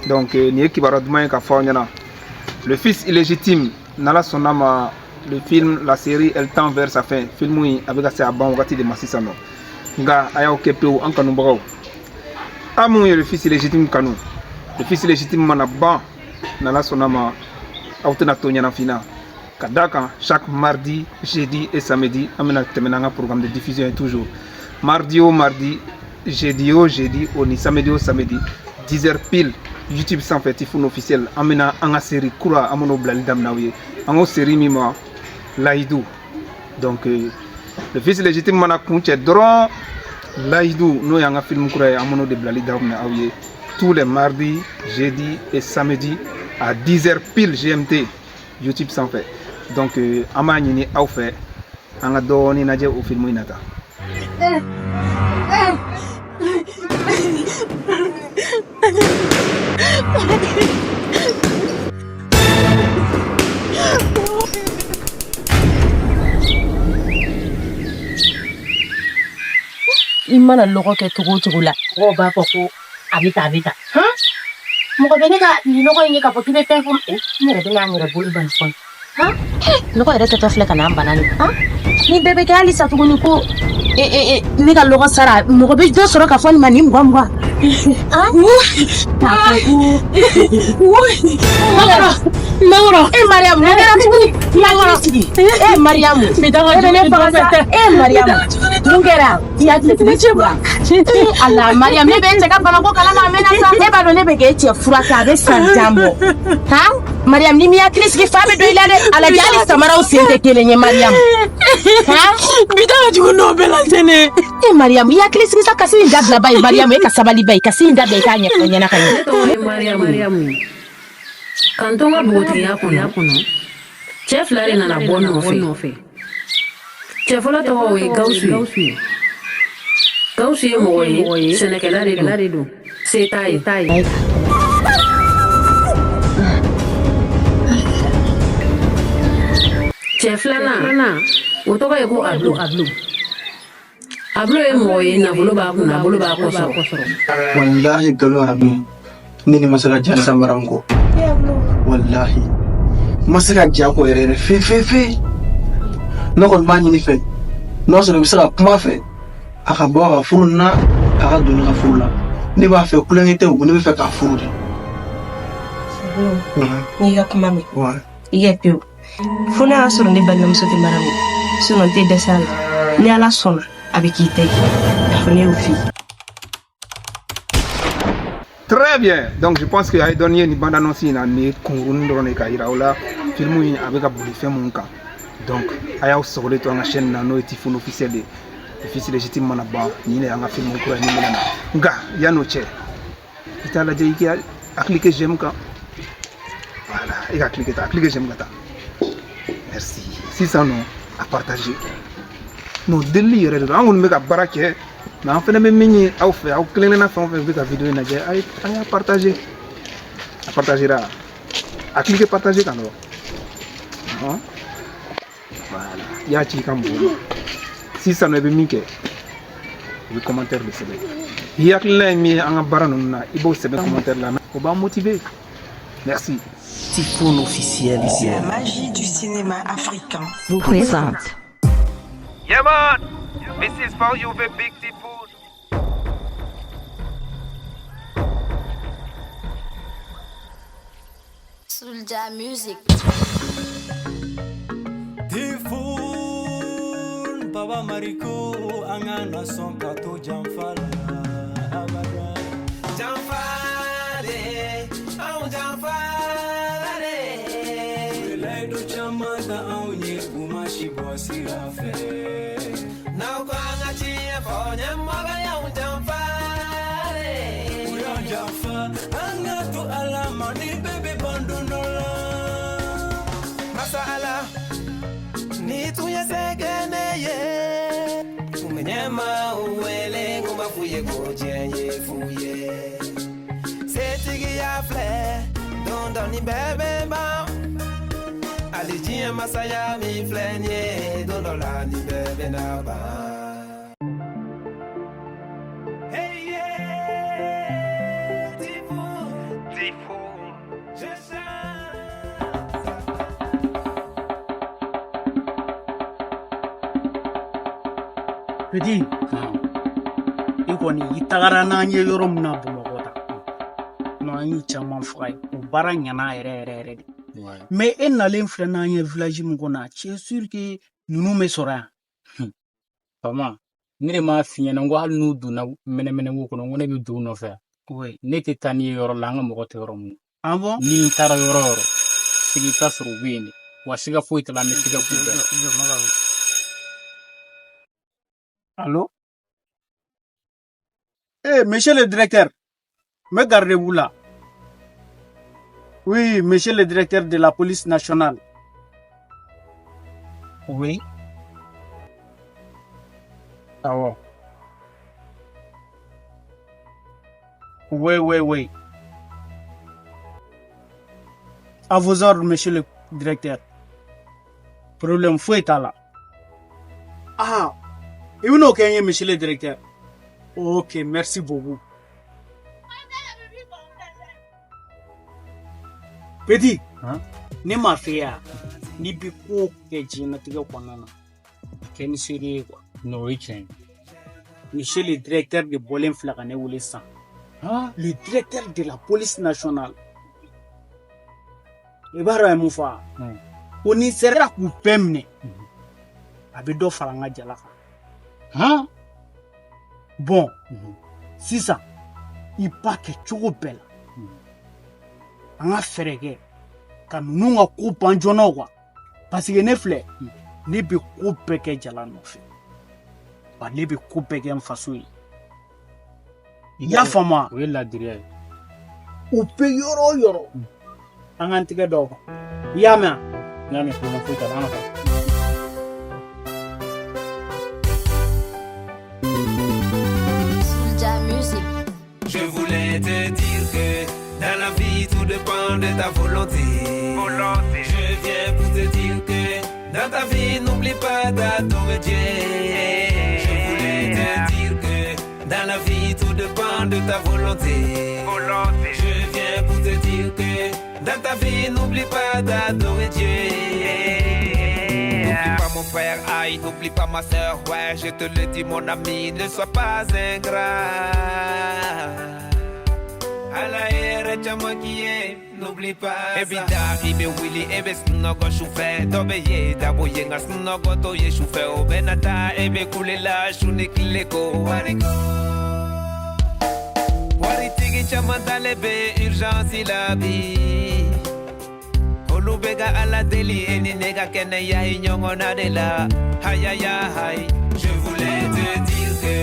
Donc ni kibara duma ka fanyana. Le fils illégitime nala sonama le film la série elle tend vers sa fin. Film oui avec assez ban wakati de masisano. Nga aya okepo an kanu bagaw. Amu le fils illégitime kanu. Le fils illégitime mana ban nala sonama autena tonyana fina. Kadaka chaque mardi, jeudi et samedi amena temenanga programme de diffusion toujours. Mardi au mardi, jeudi au jeudi, ni samedi au samedi, 10h pile. YouTube sans fait tifun officiel amena anga série kura amono blali damnawiye ango série mima laïdou. Donc le fils légitime mana kunche dron laïdou no yanga film kura amono de blali damnawiye tous les mardis, jeudi et samedi à 10h pile GMT YouTube sans fait. Donc amani ni au fait anga doni naje au film inata. Imana logo ke tugu la go ba ko abita ha mo ko bene ka ni logo ni ka po tibe pe ko ni re bena ni re bulu ban son ha logo re ke to fle kana banani ha ni bebe ka ali sa tugu ni ko ni ka logo sara mo ko be do soro ka foni mani mwa ha Mauro Mariam ne era tugu Mauro Mariam me da ne pagasa Mariam Mungera ya tlichibwa Allah Mariam ne benze ka bana ko kala ma mena sa ba do ne be ke tie furata be sanjambo ha Mariam ni mi ya Chris ki fabe do ilale ala jali samara o sente kelenye Mariam ha bidala jugo no bela tene Mariam ya Chris ki sa kasi ndabla bay Mariam e ka sabali bay kasi ndabla ka nya ko nyana kan Mariam Kantonga boti ya kuno chef lare na bonno fe chef la to we gausu mo we senekela do se tai chef lana utoka yeko ablo e mo we na bolo ba ko so wallahi galo abi nini masala jan samarango wallahi masaka jako erere fe no kon bani ni fe no so bisara kuma fe aka bo ka furuna aka dunu ka furula ni ba fe kulengite ngo ni fe ka furu ni ga kuma mi wa iye pe funa asuru ni banna musote maramu suno te desala ni ala sona abikite afune ufi. Très bien, donc je pense que j'ai donné une bande annonce ni Kungurun Drone Kairaola, film avec un bouffé mon cas. Donc, aya usogole to nga chaîne na no tifun officiel le fils légitime manaba ni ne nga film ko ni mena nga ya no che itala je iki a cliquer j'aime ka voilà il a cliquer j'aime ka ta merci si ça non à partager no délire de angul mega barake na fene me minyi au fait au clean na fon fait la vidéo na je ay à partager là à cliquer partager quand non voilà ya ci kambo si ça ne be minke le commentaire de ce il y a plein mi en barano na ibo se be commentaire là on va motiver merci Tifun officiel ici la magie du cinéma africain vous présente yeah man this is for you the big Tifun. Soulja Music. Tifun Baba Mariko angana son kato jamfala abada jamfale au jamfale le do chamada au ye umashi bosi rafe na kwanga chi fonya maga ya jamfale uya jamfa anga tu alama ni bebe bandunola masala ni tuya segeneye umenyema uwele ngumba fuye gojenye fuye setigi ya fle dondo ni bebe ba alijie masaya mi flenye dondo la ni bebe na ba hey yeah Tifun Petit, i kɔni i tagara n'an ye yɔrɔ min na Bamakɔ ta non an y'u caman faga ye o baara ɲana yɛrɛ de mais e nalen filɛ n'an ye village min kɔnɔ tu es sûr que ninnu bɛ sɔrɔ yan Fama ne de m'a f'i ɲɛna ko hali n'u donna mɛnɛmɛnɛko kɔnɔ ko ne bɛ don u nɔfɛ ne tɛ taa n'i ye yɔrɔ la an ka mɔgɔ tɛ yɔrɔ min ah bon ni n taara yɔrɔ o yɔrɔ sigi i t'a sɔrɔ u bɛ yen de wa siga foyi t'a la an bɛ siga k'u bɛɛ allô eh monsieur le directeur me gardez-vous là oui monsieur le directeur de la police nationale oui ah ouais oui à vos ordres monsieur le directeur problème foyi t'a la ah et vous n'avez qu'un monsieur le directeur ok merci beaucoup Petit ne m'a f'i ya ni bi ko kɛ diɲɛnatigɛ kɔnɔna na kɛ ni seere ye quoi non o ye tiɲɛ ye monsieur le directeur de bɔlen filɛ ka ne wele sisan le directeur de la police nationale i b'a dɔn a ye mun fɔ ko ni sera k'u bɛɛ minɛ a bɛ dɔ fara n ka jala kan bon sisan i b'a kɛ cogo bɛɛ la an ka fɛɛrɛ kɛ ka ninnu ka ko ban joona quoi parce que ne filɛ ne bɛ ko bɛɛ kɛ jala nɔfɛ wa ne bɛ ko bɛɛ kɛ n faso ye i y'a faamu o ye ladiriya ye u bɛ yɔrɔ o yɔrɔ an k'an tigɛ da o kan i y'a mɛn n y'a mɛn problème foyi t'a la an ka taa Soulja Music. Je voulais te dire que dans la vie tout dépend de ta volonté. Je viens pour te dire que dans ta vie n'oublie pas d'adorer Dieu. Je voulais te dire que dans la vie tout dépend de ta volonté. Je viens pour te dire que dans ta vie n'oublie pas d'adorer Dieu. N'oublie pas mon frère, aïe, n'oublie pas ma soeur, ouais, je te le dis mon ami, ne sois pas ingrat. À la ère, n'oublie pas. Evita, ibe willy, ebe snogo choufe, dobeye, daboye, nga snogo toye choufe, obenata, ebe kule la, chounik leko, wariko. Waritigi chamandalebe, urgence il vie. Olubega à la deli, eni nega kene ya inyongo na de la. Aïe aïe aïe, je voulais te dire que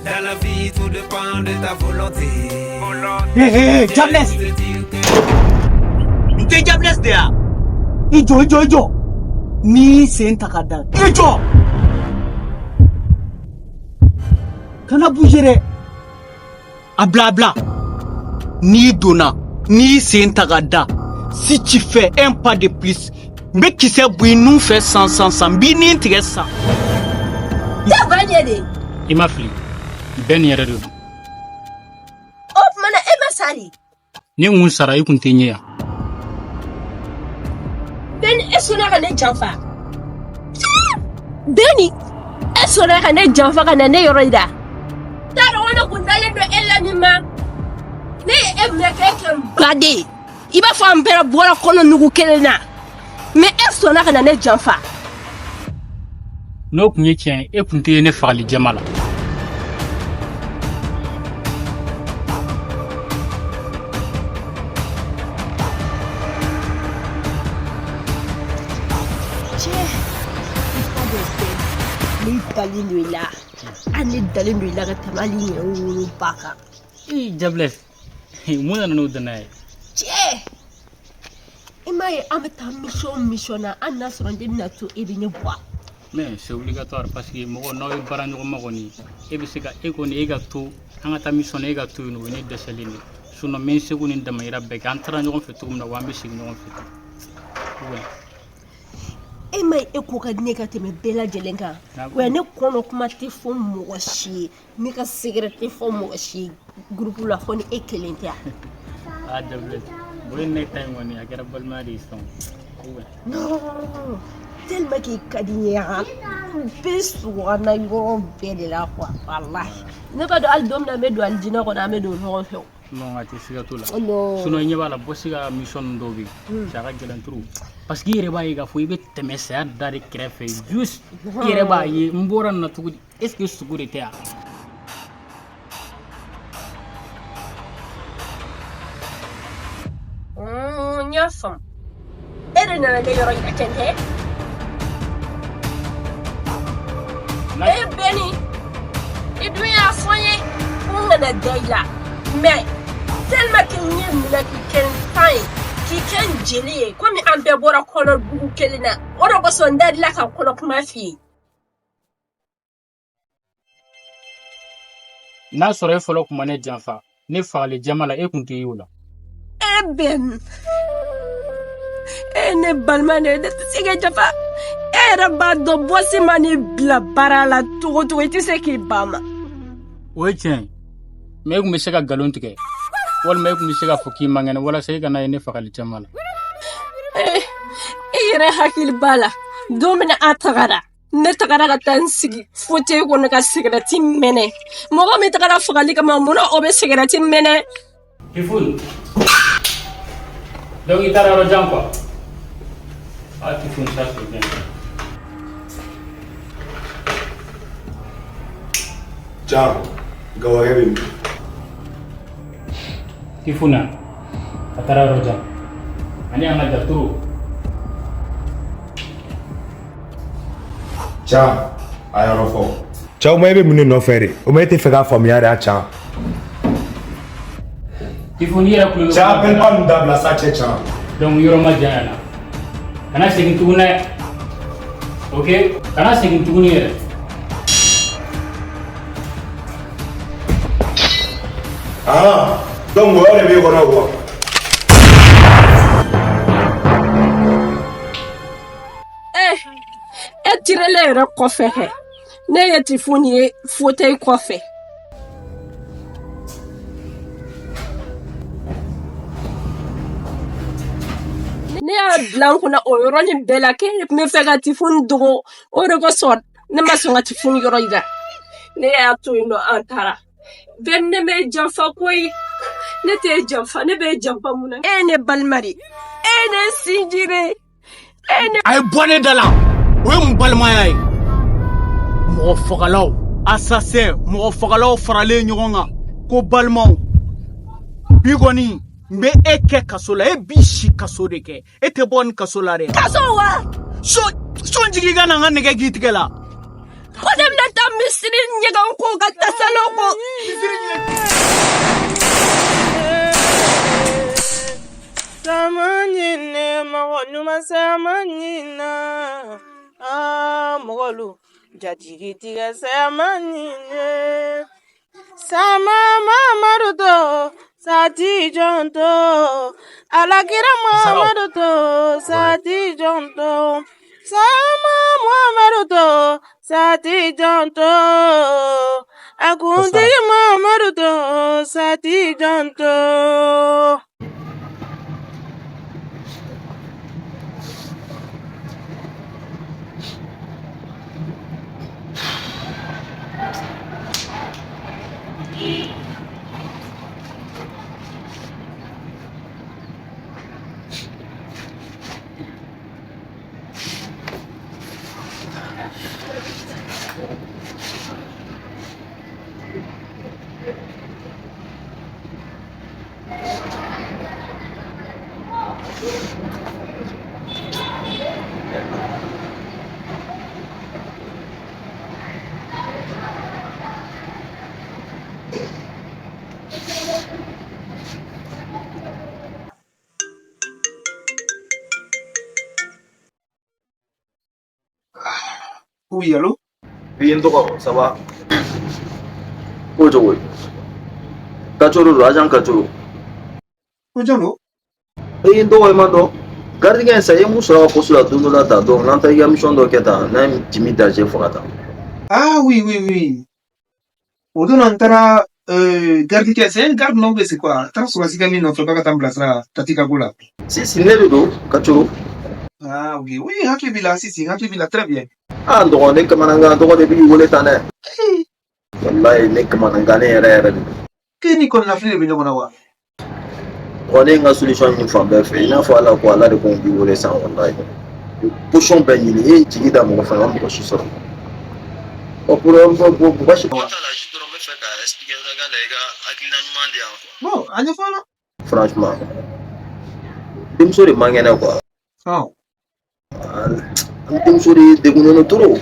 dans la vie tout dépend de ta volonté. Hé, Jabless! Nte Jabless de ya? Ijo! Ni sen ta ka da. Ijo! Kana bouger dɛ. A blabla. Ni donna, ni sen ta ka da. Si tu fais un pas de plus, mais qui sait bouillir nous fait sans bini tigɛ sa. Ya banye de. i ma fili bɛɛ nin yɛrɛ de don O mana e ma sali. ni n kun sara i kun tɛ ɲɛ yan Beni e sona ka ne janfa. Beni e sona ka ne janfa ka na ne yɔrɔ yira. Taro wani kun dalen do e la ni ma. Ne e mɛ kɛ kɛ bade. I b'a fɔ an bɛɛ bɔra kɔnɔ nugu kelen na. Mais e sona ka na ne janfa. n'o kun ye tiɲɛ ye e kun tɛ ne fagali jɛma la Ni dalen do i la. Ani dalen do i la ka tɛmɛ hali n yɛrɛ woloba kan. Jabless mun nana n'o danaya ye Cɛ i m'a ye an bɛ taa mission na an n'a sɔrɔ n tɛ bɛna to e bɛ ne bɔ. mais c'est obligatoire parce que mɔgɔ n'aw ye baara ɲɔgɔn ma kɔni e bɛ se ka e kɔni e ka to an ka taa mission na e ka to yen nɔ o ye ne dɛsɛlen de sinon n bɛ n seko ni n damayira bɛɛ kɛ an taara ɲɔgɔn fɛ cogo min na wa an bɛ segin ɲɔgɔn fɛ E ma ye e ko ka di ne ka tɛmɛ bɛɛ lajɛlen kan. Wa ne kɔnɔ kuma tɛ fɔ mɔgɔ si ye ne ka secret tɛ fɔ mɔgɔ si ye groupe la fɔ ni e kelen tɛ. Jabless o ye ne ta in kɔni a kɛra balimaya de ye sisan Non, tellement qu'il kadiyya. Bisu wana yo bele la quoi. Wallahi. Ne ba do al dom na me do al dina ko na me do no fe. Non, ati siga to la. No. Sinon il y a la bossiga mission do bi. Saka gelan turu. Parce que yere ba yi ga fo ibe temese ya dari krefe juste yere ba yi mbora na tugudi. Est-ce que suguri te ya? Nyafam. Ere na le yoro ya tente. Benny. Idu ya fonye. Ngana daila. Mais tellement qu'il n'y a pas qui can jeli comme un bébora color bugu kelina oro ko son dad la ka kono kuma fi Na sɔrɔ e fɔlɔ kuma ne janfa ne fagale jama la e kun tɛ y'o la. Ben ne balma ne de sige jafa era ba do bosi mani bla barala to ti se ki bama O ye tiɲɛ ye mais e kun bɛ se ka nkalon tigɛ walima e kun bɛ se ka fɔ k'i man kɛnɛ walasa e kana ye ne fagali jama la. Yere hakili bala domina atagara ne tagara ka tan sigi fote ko ne ka sigarati mene mogo mi tagara fagali kama muna o be sigarati mene Tifun donc i taara yɔrɔ jan quoi ah Tifun ça c'est bien. Ciao, gawaya bim. Tifuna a taara yɔrɔ jan ani an ka jaturu. Ciao, a yɔrɔ fɔ. Ciao ma e bɛ mun de nɔfɛ de o ma e tɛ fɛ k'a faamuya de a can. Tifun i yɛrɛ kulo bɛ. Ciao bɛn pa ninnu dabila sa cɛ can. Donc yɔrɔ ma janya na kana segin tuguni dɛ ok kana segin tuguni yɛrɛ. Ah donc o yɛrɛ de b'e kɔnɔ wa. tirele yɛrɛ kɔfɛ hɛ ne ye Tifuni ye fauteuil kɔfɛ ne y'a bila n kunna o yɔrɔnin bɛɛ la k'e tun bɛ fɛ ka Tifuni dogo o de kosɔn ne ma sɔn ka Tifuni yɔrɔ yira ne y'a to yen nɔ an taara bɛɛ ne bɛ janfa koyi ne tɛ janfa ne bɛ janfa mun na e ne balima de e ne sinji de e ne. A ye bɔ ne da la o ye mun balimaya ye mɔgɔ fagalaw assassin mɔgɔ fagalaw faralen ɲɔgɔn kan ko balimaw bi kɔni n bɛ e kɛ kaso la e b'i si kaso de kɛ e tɛ bɔ nin kaso la dɛ. kaso wa. so jigi ka na n ka nɛgɛ k'i tigɛ la. ko ne bɛna taa misiri ɲɛgɛn ko ka taa salon ko. Samanyine mawanyuma samanyina mawolu jajigitiga samanyine sama mamaruto sati jonto alakira mamaruto sati jonto sama mamaruto sati jonto akunti mamaruto sati jonto. Oui, allô? Oui, ça va. Ojo, Kachoro, agent Kachoro. Ojo, oui, Mando. Gardien, ça y est, Moussa, pour la Dunula, donc l'antenne mission d'Oketa, même timidage Fogata. Ah oui, oui, oui. Odo Nantara, gardien, c'est un garde noble, c'est quoi? Transwasigami, notre Bagatam Blasra, Tatika Goula. Si, Nerudo, Kachoro. Ah oui, oui, hakili bila sisi, hakili bila très bien. Ah dɔgɔ ne kamananga dɔgɔ de b'i wele tan dɛ. Wallahi ne kamananga ne yɛrɛ de. K'i ni kɔnɔna fili de bɛ ɲɔgɔn na wa? Wa ne ye n ka solution ɲini fan bɛɛ fɛ i n'a fɔ ala ko ala de ko n b'i wele san wallahi. Position bɛɛ ɲini e ye jigi da mɔgɔ fɛ ka mɔgɔ si sɔrɔ. Basi bon, franchement, denmuso de man kɛnɛ quoi. Denmuso de degunnen trop.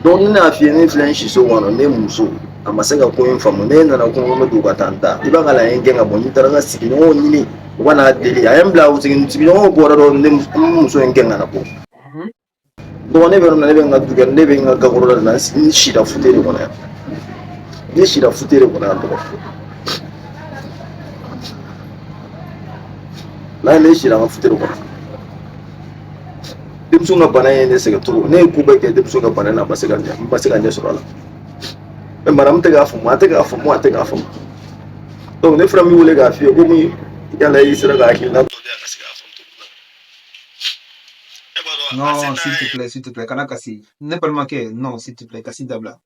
Donc ne y'a f'i ye ne filɛ n si so kɔnɔ ne muso a ma se ka ko in faamu ne nana ko n bɛ don ka taa n ta i b'a ka laɲini gɛn ka bɔ n'i taara ka sigiɲɔgɔnw ɲini u ka n'a deli a ye n bila sigiɲɔgɔnw bɔra dɔrɔn ne muso in gɛn ka na bɔ. Donc ne bɛ yɔrɔ min na ne bɛ n ka du kɛ ne bɛ n ka gakɔrɔ la n sira fute de kɔnɔ yan ne sira fute de kɔnɔ yan dɔrɔn n'a ne sira n ka fute de kɔnɔ denmuso ka bana ye ne sɛgɛn trop ne ye ko bɛɛ kɛ denmuso ka bana na a ma se ka ɲɛ sɔrɔ a la mais madame tɛ k'a faamu a tɛ k'a faamu a tɛ k'a faamu donc ne fana b'i wele k'a f'i ye komi yala i sera ka hakilina dɔ di yan ka se k'a faamu. Non, s'il te plaît, kana kasi. Ne balimakɛ, non, s'il te plaît, kasi dabila.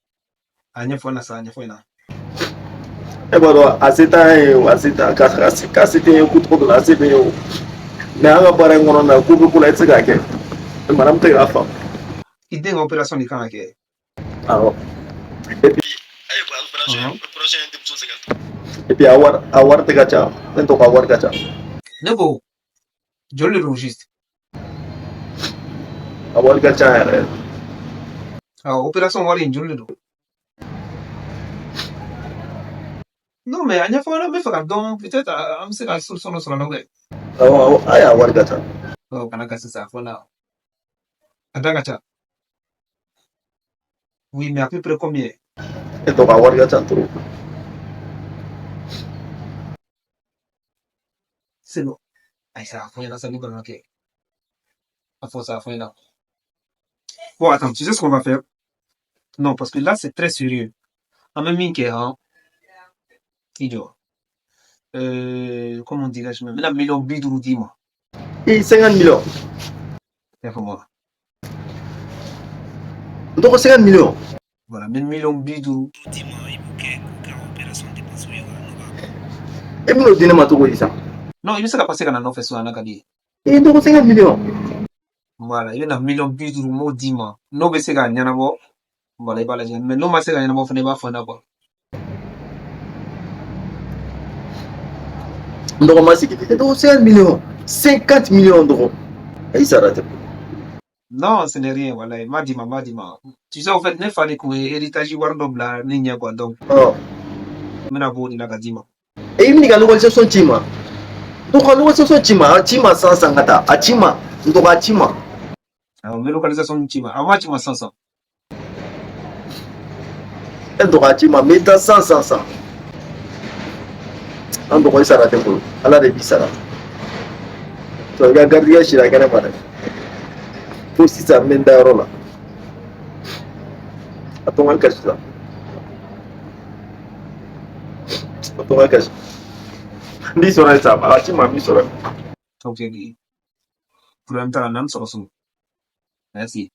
A ɲɛfɔ na sa, a ɲɛfɔ na. E b'a dɔn a se t'an ye o, a se t'an k'a se tɛ n ye ko cogo dɔ la a se bɛ n ye o mais an ka baara in kɔnɔ na ko bɛ ko la i tɛ se k'a kɛ madame tɛ k'a faamu. I den ka opération de kan ka kɛ. Awɔ. Et puis opération in denmuso sɛgɛn. Et puis a wari tɛ ka ca ne tɔgɔ a wari ka ca. Ne ko joli de don juste. A wari ka ca yɛrɛ. Opération wari in joli de don. Non mais a ɲɛfɔ na n bɛ fɛ ka dɔn peut-être an bɛ se ka solution dɔ sɔrɔ a la dɛ. Awɔ a y'a wari ka ca. Kana kasi sa fɔ na. A da ka ca. Oui mais à peu près combien? Ne tɔgɔ a wari ka ca trop. C'est bon. Aïe ça a fɔ ɲɛna sa ne balimakɛ. A fɔ ça a fɔ ɲɛna. Bon, attends, tu sais ce qu'on va faire? Non, parce que là, c'est très sérieux. En même temps, idiot. Comment dirais-je même? La million bidou, dis-moi. Et 50 millions. C'est pour moi. Donc 50 millions. Voilà, 1000 millions bidou. Et nous, le dîner, tu ça? Non, il veut se passer quand on a fait ça, on a gagné. Et donc 50 millions. Voilà, il y a un million bidou, mot dis-moi. Non, mais c'est gagné, voilà, il va la dire. Mais non, mais c'est gagné, il va faire d'abord. Donc, moi, c'est que 50 millions. 50 millions d'euros. Et il s'arrête. Non, ce n'est rien, voilà. Madima. Tu sais, en fait, ne fallait qu'on héritage Wardobla, Ninya, quoi, donc. Oh. Menabo, il a Gadima. Et il n'y a pas de négociation, Tima. Donc, la négociation, Tima, sans Sangata, à Tima, donc à Tima. Alors, mais localisation Tima, à moi, Tima 500. Et donc à Tima, mais dans 100. En donc, il s'arrête un peu. Allah de Bissara. Tu as gardé chez la Ganamana. Pour si ça mène d'ailleurs là. Attends, un cache ça. Attends, un cache. Dis sur ça, à Tima, dis sur Ok, pour le même temps, on a un merci.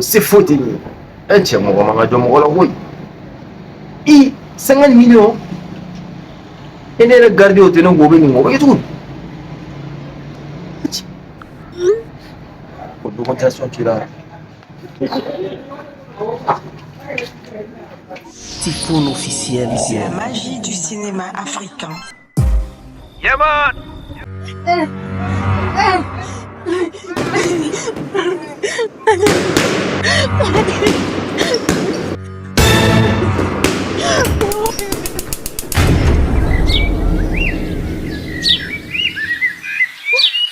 C'est faux, un tiers, mon gars, et 50 millions. Et ne regardez au tenant gobe et tout. Pour documentation qu'il a. Typhoon officiel. La magie du cinéma africain. Yeah, man.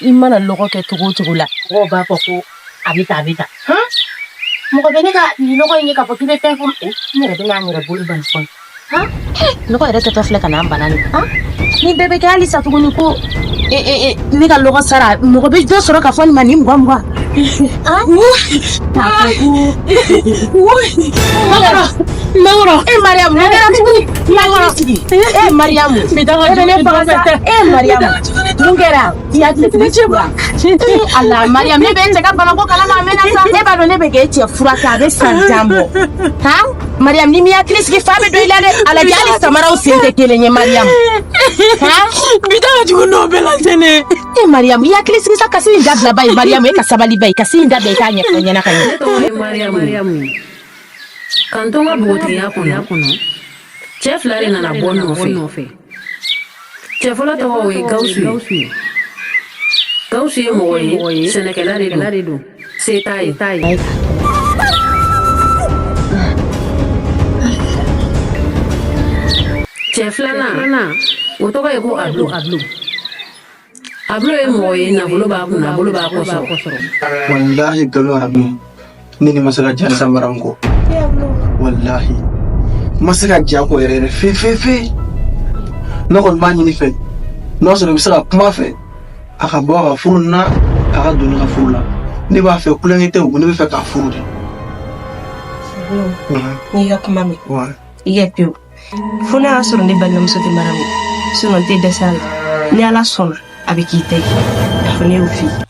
I mana lɔgɔ kɛ cogo o cogo la mɔgɔw b'a fɔ ko a bɛ tan mɔgɔ bɛ ne ka nin nɔgɔ in ye k'a fɔ k'i bɛ fɛn fɔ n yɛrɛ bɛ n'a yɛrɛ bolo bali fɔlɔ nɔgɔ yɛrɛ tɛtɔ filɛ ka n'an bana ni ni bɛɛ bɛ kɛ halisa tuguni ko ne ka lɔgɔ sara mɔgɔ bɛ dɔ sɔrɔ ka fɔ nin ma nin 20 Mauro, Mariam, Mariam, Mariam, Mungera, Allah, Mariam, ne ben jaga bana ko kala ma mena sa e ba do ne be ke ti furaka be sanjambo. Ha? Mariam ni mi aklis ki fabe do ilale ala jali samara o sente kelenye Mariam. Ha? Bidara jugo no belantene. Mariam, ya aklis ki sa kasi ndabla bay Mariam e kasabali bay kasi ndabe kanye kanya na kanya. Mariam. Kantonga boti ya kuno. Chef lari na bon nofe. Chef la to we Gausu. Gausu moye Senekela redo. Setai. Chef lana. Otoka yeko ablu. Ablu e moye na bolo ba ko soro. Wallahi galo abi. Nini masala jana sa maramko. Wallahi. Masala jako erere fe. No kon mani ni fe. No so bisala kuma fe. Aka bo furu na aka dunu ka furu la. Ne ba fe kulangite o ne be fe ka furu de. Ni ga kuma mi. Wa. Iye piu. Funa asoro ne banam so te maramu. Suno te desal. Ni ala sona abikite. Afune ufi.